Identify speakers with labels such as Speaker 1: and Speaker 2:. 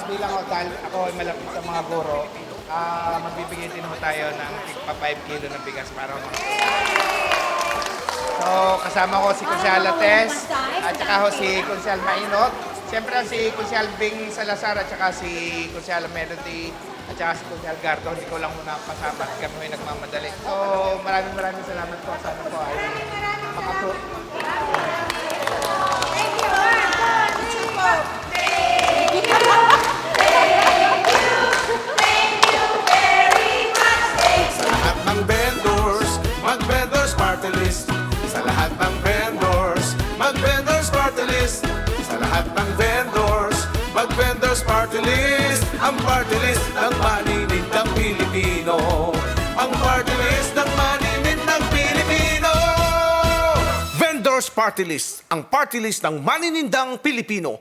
Speaker 1: bilang ako, dahil ako ay malapit sa mga guro, magbibigay din ho tayo ng tigpa 5 kilo ng bigas para mga. So, kasama ko si Kunsehal Tess, at saka ho si Kunsehal Mainot. Siyempre si Kunsehal Bing Salazar, at saka si Kunsehal Melody, at saka si Kunsehal Gardo. Hindi ko lang muna pasama at kami ay nagmamadali. So, maraming salamat po. Sana po ay makatulong.
Speaker 2: Sa lahat ng vendors, mag-vendors party list. Sa lahat ng vendors, mag-vendors party list. Sa lahat ng vendors, mag-vendors party list. Ang party list ng maninindang Pilipino. Ang party list ng maninindang Pilipino. Vendors Party List, ang party list ng maninindang Pilipino.